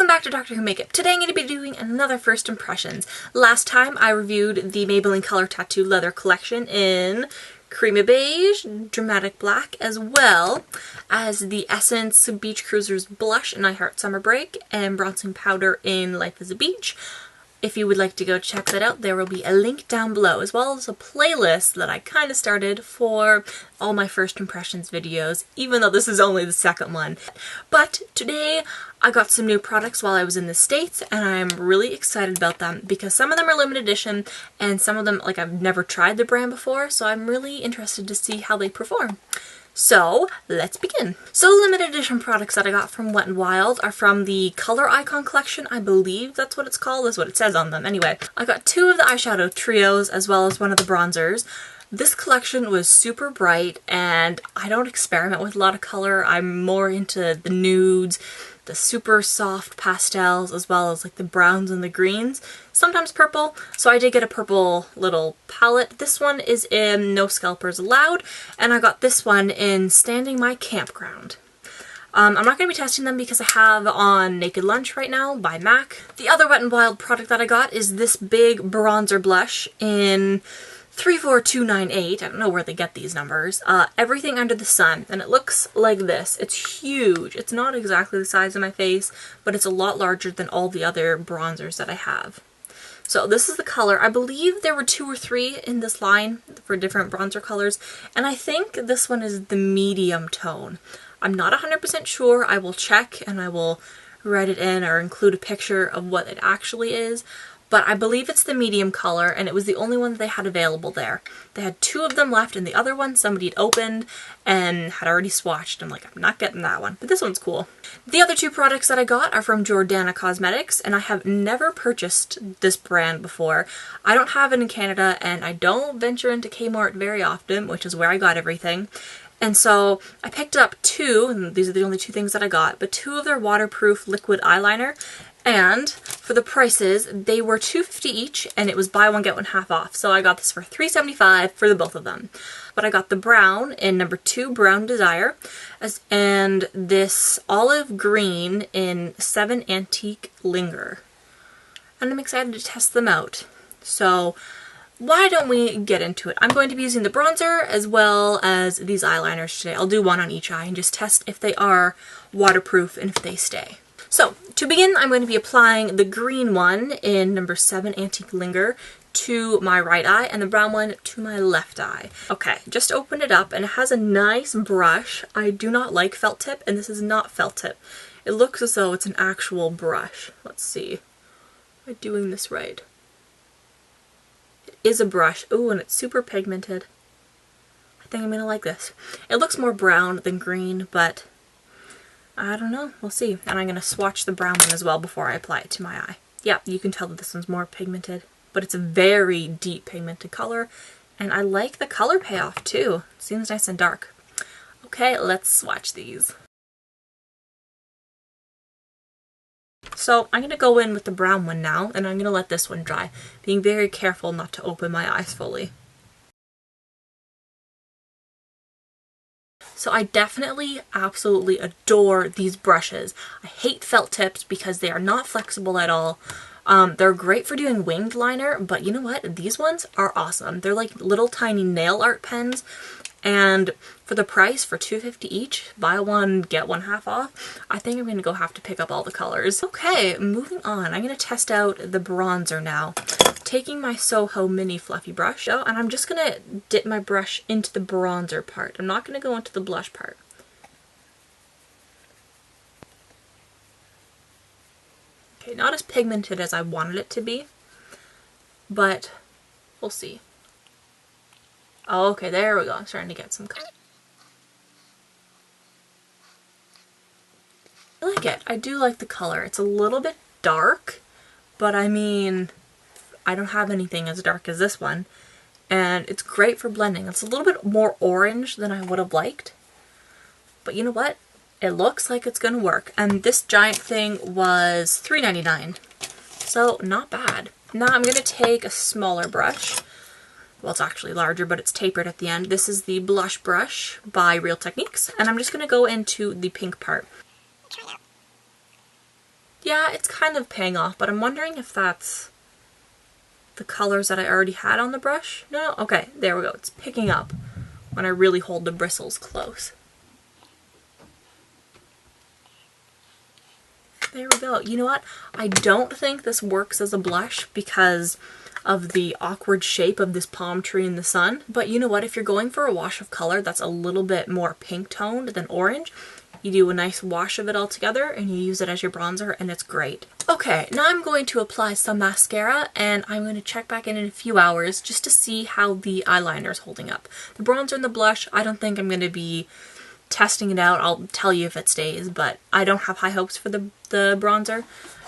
back to Doctor Who Makeup. Today I'm going to be doing another first impressions. Last time I reviewed the Maybelline Color Tattoo Leather Collection in Creamy Beige, Dramatic Black, as well as the Essence Beach Cruisers Blush in I Heart Summer Break and Bronzing Powder in Life is a Beach. If you would like to go check that out, there will be a link down below, as well as a playlist that I kind of started for all my first impressions videos, even though this is only the second one. But today I got some new products while I was in the States, and I'm really excited about them because some of them are limited edition and some of them, like, I've never tried the brand before, so I'm really interested to see how they perform. So let's begin. So limited edition products that I got from Wet n Wild are from the Coloricon collection. I believe that's what it's called. That's what it says on them. Anyway, I got two of the eyeshadow trios as well as one of the bronzers. This collection was super bright, and I don't experiment with a lot of color. I'm more into the nudes, the super soft pastels, as well as like the browns and the greens, sometimes purple. So I did get a purple little palette. This one is in No Scalpers Allowed, and I got this one in Standing My Campground. I'm not going to be testing them because I have on Naked Lunch right now by MAC. The other Wet n Wild product that I got is this big bronzer blush in 34298, I don't know where they get these numbers, Everything Under the Sun, and it looks like this. It's huge. It's not exactly the size of my face, but it's a lot larger than all the other bronzers that I have. So this is the color. I believe there were 2 or 3 in this line for different bronzer colors, and I think this one is the medium tone. I'm not 100% sure. I will check and I will write it in or include a picture of what it actually is. But I believe it's the medium color, and it was the only one that they had available there. They had 2 of them left, and the other one somebody had opened and had already swatched. I'm like, I'm not getting that one, but this one's cool. The other 2 products that I got are from Jordana Cosmetics, and I have never purchased this brand before. I don't have it in Canada, and I don't venture into K-mart very often, which is where I got everything. And so I picked up 2, and these are the only 2 things that I got, but 2 of their waterproof liquid eyeliner. And for the prices, they were $2.50 each, and it was buy one get one half off. So I got this for $3.75 for the both of them. But I got the brown in number 2 Brown Desire, and this olive green in 7 Antique Linger. And I'm excited to test them out. So why don't we get into it? I'm going to be using the bronzer as well as these eyeliners today. I'll do one on each eye and just test if they are waterproof and if they stay. So, to begin, I'm going to be applying the green one in number 7 Antique Linger to my right eye and the brown one to my left eye. Okay, just opened it up and it has a nice brush. I do not like felt tip, and this is not felt tip. It looks as though it's an actual brush. Let's see. Am I doing this right? It is a brush. Ooh, and it's super pigmented. I think I'm going to like this. It looks more brown than green, but I don't know. We'll see. And I'm going to swatch the brown one as well before I apply it to my eye. Yeah, you can tell that this one's more pigmented, but it's a very deep pigmented color. And I like the color payoff too. It seems nice and dark. Okay, let's swatch these. So I'm going to go in with the brown one now, and I'm going to let this one dry, being very careful not to open my eyes fully. So I definitely absolutely adore these brushes. I hate felt tips because they are not flexible at all. They're great for doing winged liner, but you know what? These ones are awesome. They're like little tiny nail art pens, and for the price, for $2.50 each, buy one, get one half off, I think I'm going to have to pick up all the colors. Okay, moving on. I'm going to test out the bronzer now. Taking my Soho mini fluffy brush, and I'm just going to dip my brush into the bronzer part. I'm not going to go into the blush part. Okay, not as pigmented as I wanted it to be, but we'll see. Oh, okay, there we go. I'm starting to get some color. I like it. I do like the color. It's a little bit dark, but I mean, I don't have anything as dark as this one, and it's great for blending. It's a little bit more orange than I would have liked, but you know what? It looks like it's gonna work. And this giant thing was $3.99, so not bad. Now I'm gonna take a smaller brush. Well, it's actually larger, but it's tapered at the end. This is the blush brush by Real Techniques, and I'm just gonna go into the pink part. Yeah, it's kind of paying off, but I'm wondering if that's the colors that I already had on the brush. No, okay, there we go. It's picking up when I really hold the bristles close. There we go. You know what? I don't think this works as a blush because of the awkward shape of this palm tree in the sun. But you know what? If you're going for a wash of color that's a little bit more pink toned than orange, you do a nice wash of it all together and you use it as your bronzer and it's great. Okay, now I'm going to apply some mascara and I'm going to check back in a few hours just to see how the eyeliner is holding up. The bronzer and the blush, I don't think I'm going to be testing it out. I'll tell you if it stays, but I don't have high hopes for the bronzer.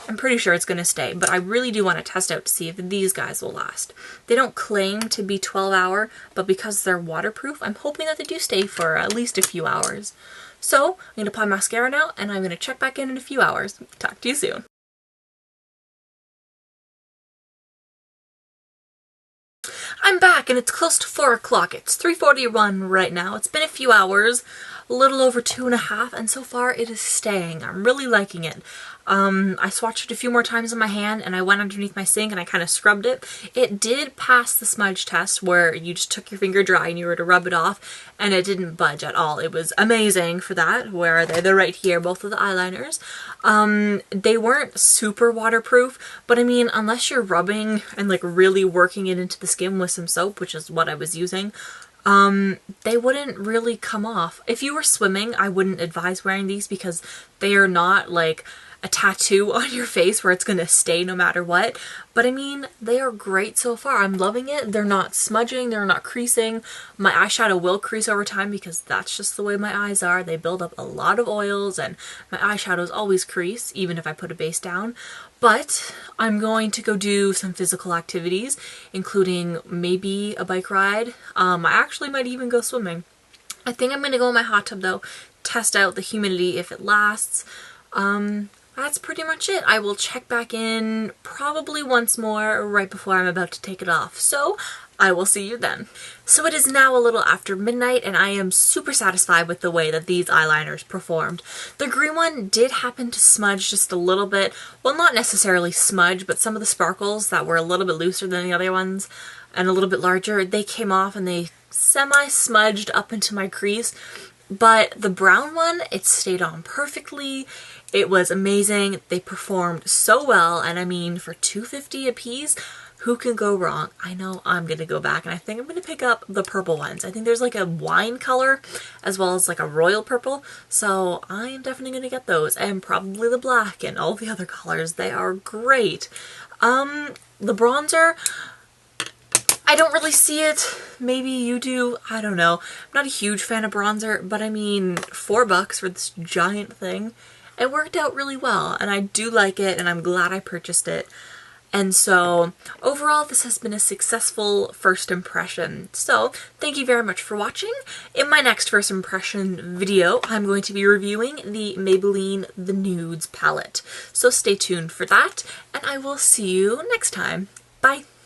I'm pretty sure it's going to stay, but I really do want to test out to see if these guys will last. They don't claim to be 12-hour, but because they're waterproof, I'm hoping that they do stay for at least a few hours. So, I'm going to apply mascara now, and I'm going to check back in a few hours. Talk to you soon. I'm back, and it's close to 4 o'clock. It's 3:41 right now. It's been a few hours, a little over 2.5, and so far it is staying. I'm really liking it. I swatched it a few more times in my hand and I went underneath my sink and I kind of scrubbed it. It did pass the smudge test where you just took your finger dry and you were to rub it off and it didn't budge at all. It was amazing for that. Where are they? They're right here, both of the eyeliners. They weren't super waterproof, but I mean, unless you're rubbing and like really working it into the skin with some soap, which is what I was using, they wouldn't really come off. If you were swimming, I wouldn't advise wearing these because they are not like a tattoo on your face where it's gonna stay no matter what. But I mean, they are great so far. I'm loving it. They're not smudging, they're not creasing. My eyeshadow will crease over time because that's just the way my eyes are. They build up a lot of oils and my eyeshadows always crease, even if I put a base down. But I'm going to go do some physical activities, including maybe a bike ride. I actually might even go swimming. I think I'm gonna go in my hot tub though, test out the humidity if it lasts. That's pretty much it. I will check back in probably once more right before I'm about to take it off. So I will see you then. So it is now a little after midnight and I am super satisfied with the way that these eyeliners performed. The green one did happen to smudge just a little bit. Well, not necessarily smudge, but some of the sparkles that were a little bit looser than the other ones and a little bit larger, they came off and they semi-smudged up into my crease. But the brown one, it stayed on perfectly. It was amazing. They performed so well, and I mean, for $2.50 a piece, who can go wrong? I know I'm gonna go back and I think I'm gonna pick up the purple ones. I think there's like a wine color as well as like a royal purple, so I am definitely gonna get those, and probably the black and all the other colors. They are great. The bronzer, I don't really see it. Maybe you do. I don't know. I'm not a huge fan of bronzer, but I mean, $4 for this giant thing. It worked out really well, and I do like it, and I'm glad I purchased it. And so, overall, this has been a successful first impression. So, thank you very much for watching. In my next first impression video, I'm going to be reviewing the Maybelline The Nudes palette. So stay tuned for that, and I will see you next time. Bye!